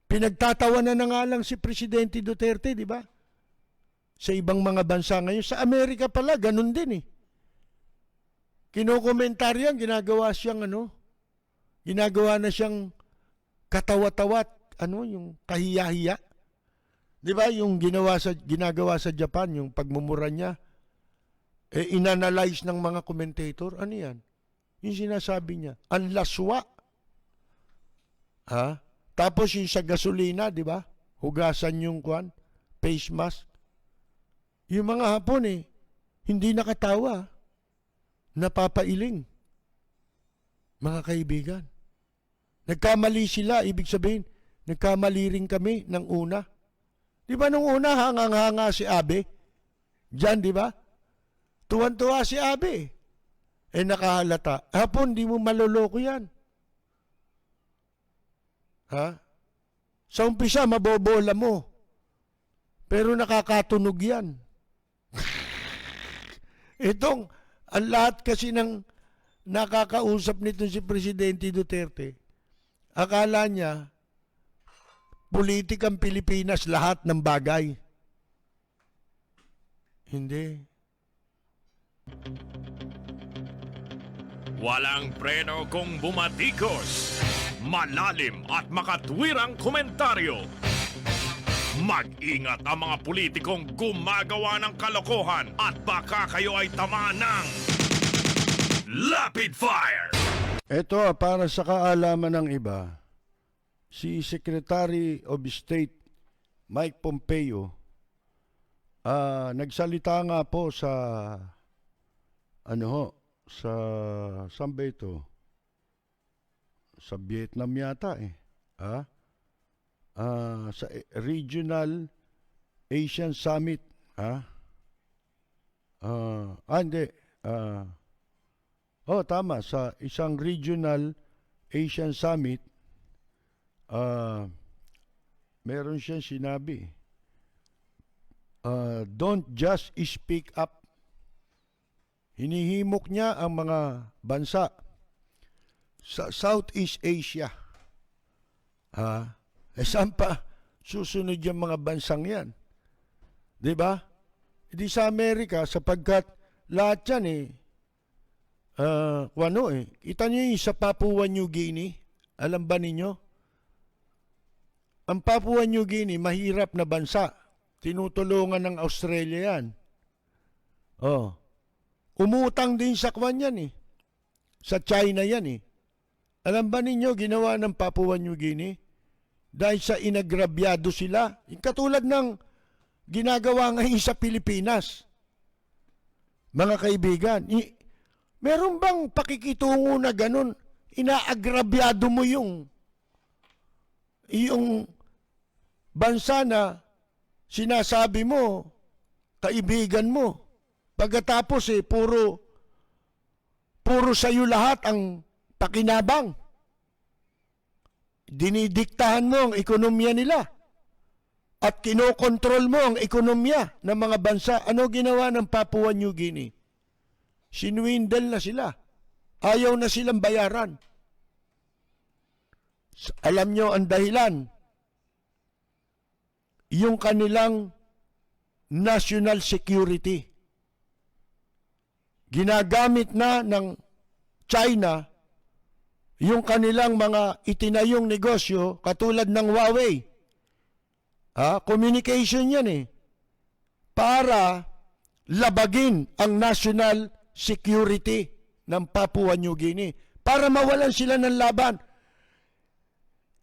Pinagtatawanan na nga lang si Presidente Duterte, di ba? Sa ibang mga bansa ngayon. Sa Amerika pala, ganun din Kinokomentaryan, ginagawa na siyang katawa-tawat, yung kahiya-hiya. Di ba? Yung ginagawa sa Japan, yung pagmumura niya, inanalyze ng mga commentator. Ano yan? Yung sinasabi niya, ang laswa. Ha? Tapos yung sa gasolina, di ba? Hugasan yung face mask. Yung mga Hapon hindi nakatawa. Napapailing. Mga kaibigan. Nagkamali sila, ibig sabihin, nagkamali rin kami ng una. Di ba nung una, hangang-hanga si Abe? Diyan, di ba? Tuwan-tuwa si Abe. Nakahalata. Hapon, di mo maloloko yan. Ha? Sa umpisa, mabobola mo. Pero nakakatunog yan. Ang lahat kasi ng nakakausap nito si Presidente Duterte, akala niya, politikang Pilipinas lahat ng bagay. Hindi. Walang preno kung bumatikos. Malalim at makatwirang komentaryo. Mag-ingat ang mga politikong gumagawa ng kalokohan at baka kayo ay tamaan ng Lapid Fire! Ito para sa kaalaman ng iba, si Secretary of State Mike Pompeo nagsalita nga po sa saan ba ito? Sa Vietnam yata sa Regional Asian Summit hindi tama, sa isang Regional Asian Summit meron siyang sinabi, don't just speak up. Hinihimok niya ang mga bansa sa Southeast Asia. Saan pa susunod yung mga bansang yan? Diba? Hindi sa Amerika, sapagkat lahat yan kita niyo yung sa Papua New Guinea? Alam ba ninyo? Ang Papua New Guinea, mahirap na bansa. Tinutulungan ng Australia yan. Umutang din sa yan Sa China yan Alam ba ninyo, ginawa ng Papua New Guinea? Dahil sa inagrabyado sila. Katulad ng ginagawa ngayon sa Pilipinas. Mga kaibigan, meron bang pakikitungo na ganun? Inaagrabyado mo yung bansa na sinasabi mo, kaibigan mo. Pagkatapos puro sa'yo lahat ang pakinabang. Dinidiktahan mo ang ekonomiya nila. At kinokontrol mo ang ekonomiya ng mga bansa. Ano ginawa ng Papua New Guinea? Sinwindel na sila. Ayaw na silang bayaran. Alam nyo ang dahilan? Yung kanilang national security. Ginagamit na ng China yung kanilang mga itinayong negosyo katulad ng Huawei. Communication yan para labagin ang national security ng Papua New Guinea. Para mawalan sila ng laban.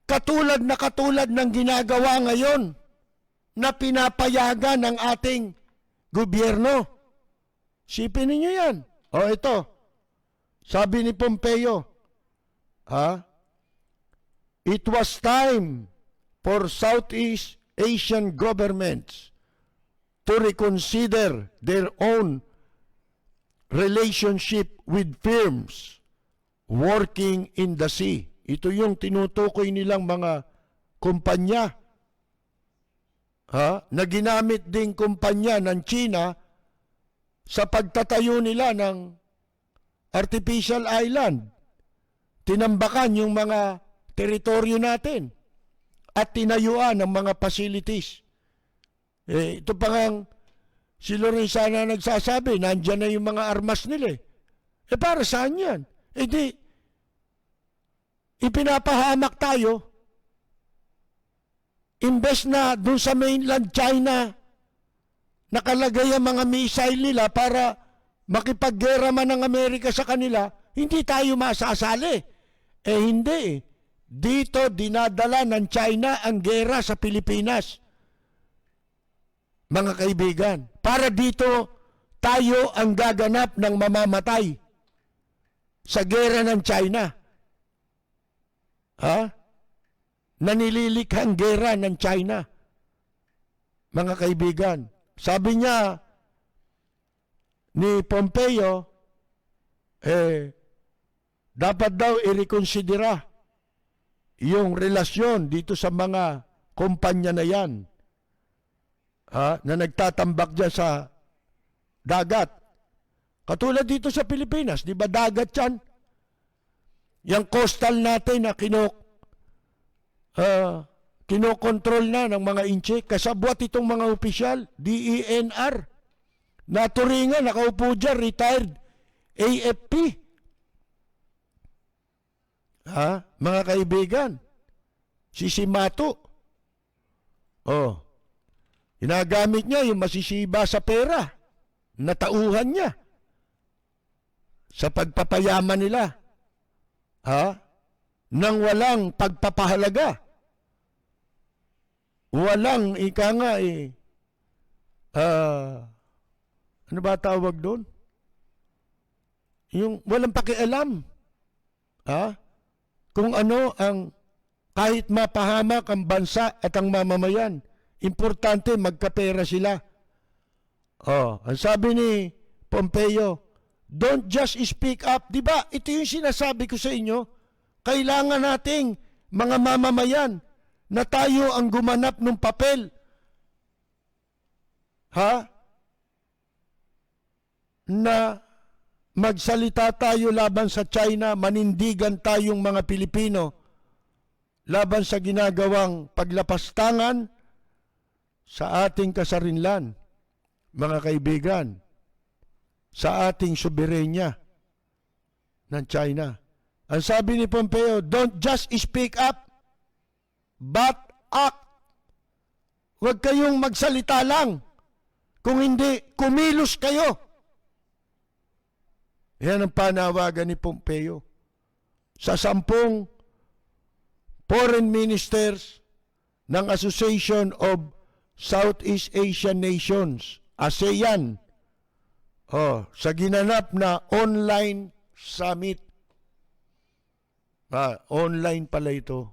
Katulad ng ginagawa ngayon na pinapayagan ng ating gobyerno. Sipin ninyo yan. Ito. Sabi ni Pompeo, it was time for Southeast Asian governments to reconsider their own relationship with firms working in the sea. Ito yung tinutukoy nilang mga kumpanya na ginamit ding kumpanya ng China sa pagtatayo nila ng artificial island. Tinambakan yung mga teritoryo natin at tinayuan ng mga facilities. Ito pa nga si Lorenzana nagsasabi, nandyan na yung mga armas nila. Para saan yan? Di, ipinapahamak tayo. Imbes na doon sa mainland China, nakalagay ang mga missile nila para makipaggera man ng Amerika sa kanila, hindi tayo masasali. Hindi. Dito dinadala ng China ang gera sa Pilipinas. Mga kaibigan, para dito tayo ang gaganap ng mamamatay sa gera ng China. Nanililikhang gera ng China. Mga kaibigan, sabi niya ni Pompeo, dapat daw i-reconsidera yung relasyon dito sa mga kumpanya na yan na nagtatambak dyan sa dagat. Katulad dito sa Pilipinas, di ba dagat yan? Yung coastal natin na kinokontrol na ng mga inche, kasabwat itong mga opisyal, DENR, naturingan, nakaupo dyan, retired AFP. Mga kaibigan, si Simato, ginagamit niya yung masisiba sa pera, natauhan niya sa pagpapayaman nila, nang walang pagpapahalaga. Walang, ano ba tawag doon? Yung walang pakialam. Kung ano ang kahit mapahamak ang bansa at ang mamamayan, importante magkapera sila. Ang sabi ni Pompeo, don't just speak up. Diba? Ito yung sinasabi ko sa inyo. Kailangan nating mga mamamayan na tayo ang gumanap ng papel. Na magsalita tayo laban sa China, manindigan tayong mga Pilipino laban sa ginagawang paglapastangan sa ating kasarinlan, mga kaibigan, sa ating soberenya ng China. Ang sabi ni Pompeo, don't just speak up, but act. Huwag kayong magsalita lang. Kung hindi, kumilos kayo. Yan ang panawagan ni Pompeo sa 10 foreign ministers ng Association of Southeast Asian Nations, ASEAN, sa ginanap na online summit. Online pala ito.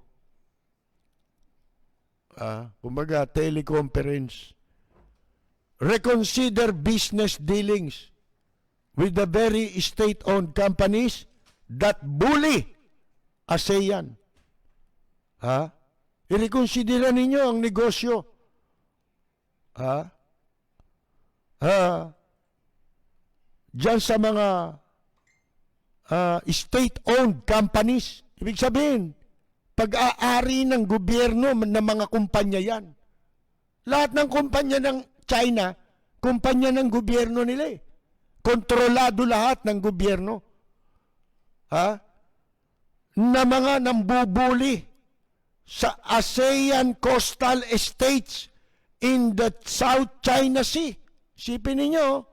Kumbaga, teleconference. Reconsider business dealings with the very state-owned companies that bully ASEAN. I-reconsider ninyo ang negosyo. Diyan sa mga state-owned companies. Ibig sabihin, pag-aari ng gobyerno ng mga kumpanya yan. Lahat ng kumpanya ng China, kumpanya ng gobyerno nila eh. Kontrolado lahat ng gobyerno. Na mga nambubuli sa ASEAN coastal states in the South China Sea. Sipin ninyo,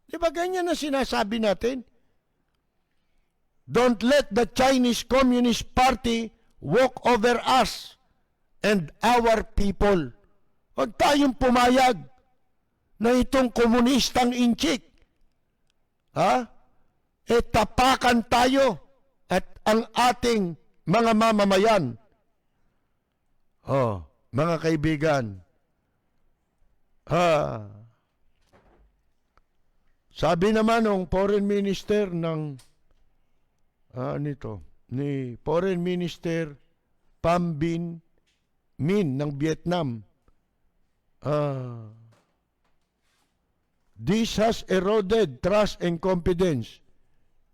di ba ganyan na sinasabi natin? Don't let the Chinese Communist Party walk over us and our people. Huwag tayong pumayag na itong komunistang inchik tapakan tayo at ang ating mga mamamayan. Mga kaibigan, sabi naman ng foreign minister ng ni foreign minister Pham Binh Minh ng Vietnam, this has eroded trust and confidence,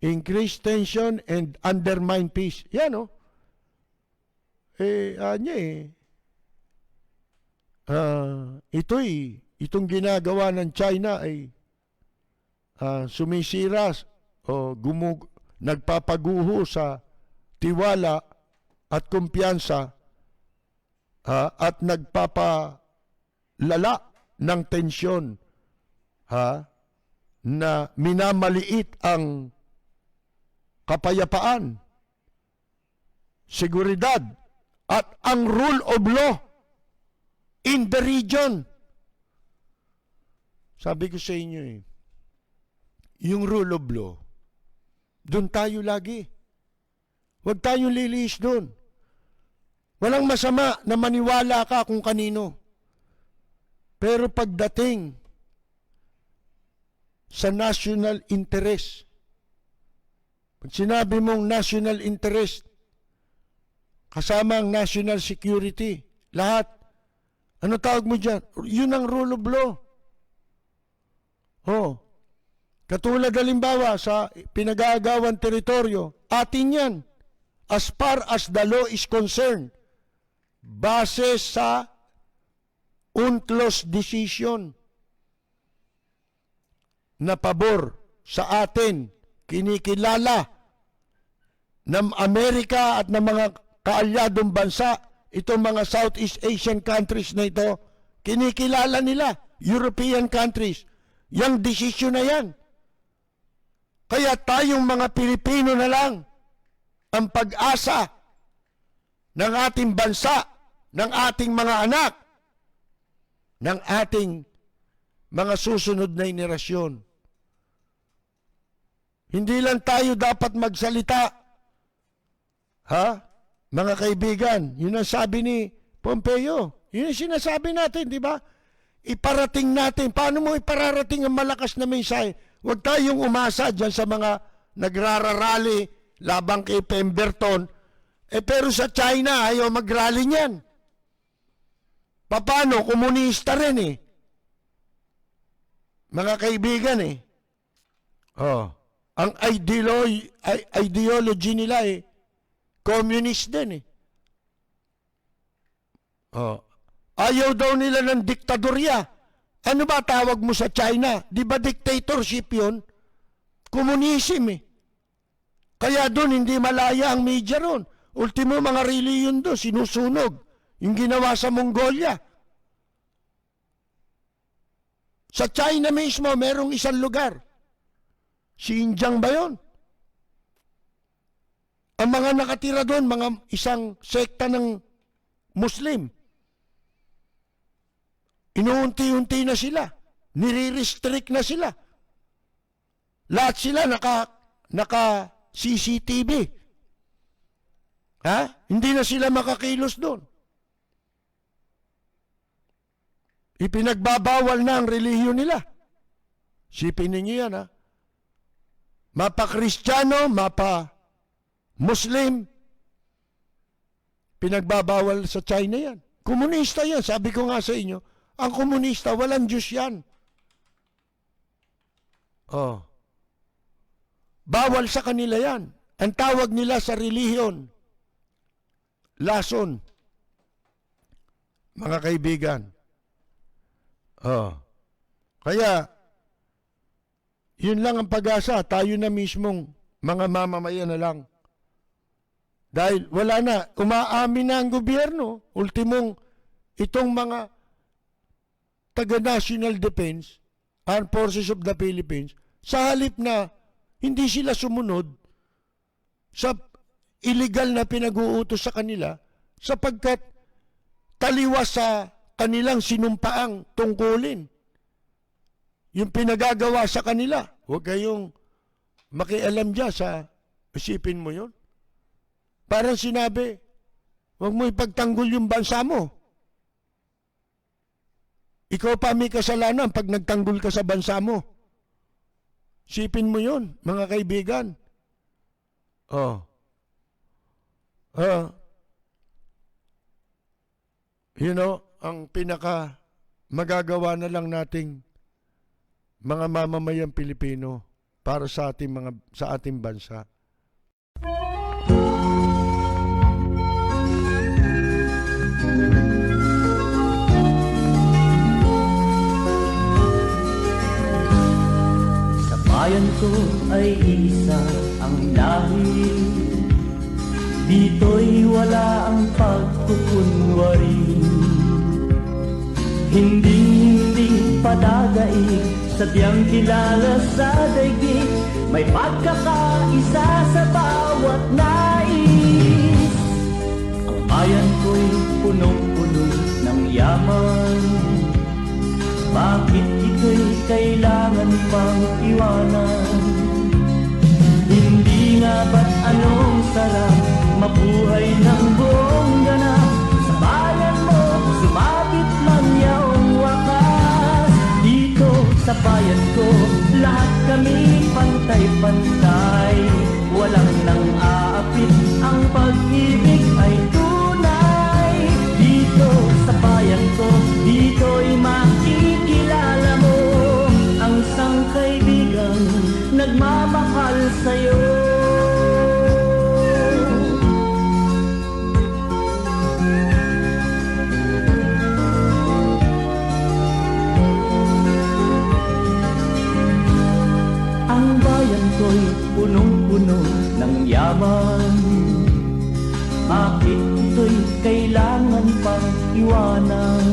increased tension, and undermined peace. Yan itong ginagawa ng China ay sumisira o nagpapaguho sa tiwala at kumpiyansa at nagpapalala ng tensyon na minamaliit ang kapayapaan, seguridad, at ang rule of law in the region. Sabi ko sa inyo yung rule of law, doon tayo lagi. Huwag tayong lilihis doon. Walang masama na maniwala ka kung kanino. Pero pagdating sa national interest, pag sinabi mong national interest, kasama ang national security, lahat, ano tawag mo dyan? Yun ang rule of law. Katulad halimbawa sa pinag-aagawang teritoryo, atin yan. As far as the law is concerned, base sa UNCLOS decision na pabor sa atin, kinikilala ng Amerika at ng mga kaalyadong bansa, itong mga Southeast Asian countries na ito, kinikilala nila, European countries, yung decision na yan. Kaya tayong mga Pilipino na lang ang pag-asa ng ating bansa, ng ating mga anak, ng ating mga susunod na henerasyon. Hindi lang tayo dapat magsalita. Mga kaibigan, yun ang sabi ni Pompeo. Yun ang sinasabi natin, di ba? Iparating natin. Paano mo ipararating ang malakas na mensahe? Huwag tayong umasa dyan sa mga nagrararally labang kay Pemberton. Pero sa China, ayaw mag-rally niyan. Paano? Komunista rin Mga kaibigan ang ideology nila communist din Ayaw daw nila ng diktadorya. Ano ba tawag mo sa China? Di ba dictatorship yun? Komunism Kaya doon hindi malaya ang media ron. Ultimo mga reliyon doon, sinusunog. Yung ginawa sa Mongolia. Sa China mismo, merong isang lugar. Xinjiang ba yun? Ang mga nakatira doon, mga isang sekta ng Muslim. Inuunti-unti na sila. Nire-restrict na sila. Lahat sila naka-CCTV. Hindi na sila makakilos doon. Ipinagbabawal na ang relihiyon nila. Sipin ninyo yan Mapa-Kristiyano, mapa-Muslim, pinagbabawal sa China yan. Komunista yan. Sabi ko nga sa inyo, ang komunista, walang Diyos yan. Bawal sa kanila yan. Ang tawag nila sa relihiyon, lason. Mga kaibigan. Kaya, yun lang ang pag-asa. Tayo na mismong mga mamamayan na lang. Dahil wala na, umaamin na ang gobyerno. Ultimong, itong mga taga-National Defense, Armed Forces of the Philippines, sa halip na hindi sila sumunod sa illegal na pinag-uutos sa kanila sapagkat taliwas sa kanilang sinumpaang tungkulin. Yung pinagagawa sa kanila, huwag kayong makialam dyan sa isipin mo yun. Parang sinabi, huwag mo ipagtanggol yung bansa mo. Ikaw pa may kasalanan pag nagtanggol ka sa bansa mo. Isipin mo yun, mga kaibigan. Ang pinaka magagawa na lang nating mga mamamayang Pilipino para sa ating bansa. Sa bayan ko ay isa ang lahi, dito'y wala ang pagkukunwari. Hindi padagaig sadyang kilala sa daigdig, may pagkakaisa sa bawat nais. Ang bayan ko'y punong-puno ng yaman, bakit ito'y kailangan pang iwanan? Hindi nga ba't anong sarap mabuhay ng buong ganap? Sa bayan mo, sumabit man yaong wakas. Dito sa bayan ko, lahat kami pantay-pantay. Walang nang aapit, ang pag-ibig ay tunay. Dito sa bayan ko, dito'y makikilala mo ang isang kaibigan nagmamahal sa'yo. Ang bayan ko'y punong-puno ng yaman, bakit ito'y kailangan pang iwanan?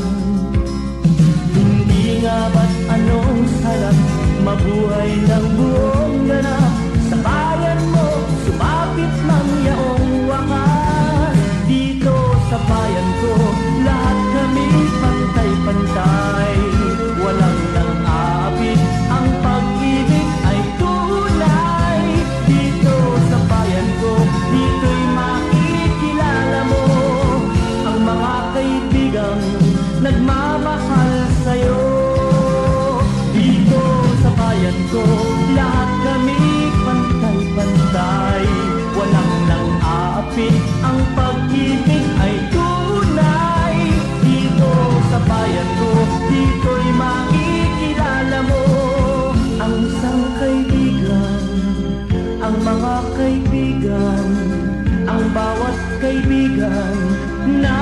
Hindi nga ba't anong sarap mabuhay ng buong ganap? Sa bayan mo, sumapit ng yaong wakas. Dito sa bayan ko, lahat kami pantay-pantay. Walang nang aapit, ang pag-ibig ay tunay. Dito sa bayan ko, dito'y makikilala mo ang mga kaibigang nagmamahal sa'yo. Dito sa bayan ko, lahat kami pantay-pantay. Walang nang aapit, ang pag-ibig ay tunay. Dito sa bayan ko, dito'y makikilala mo ang isang kaibigan, ang mga kaibigan, ang bawat kaibigan na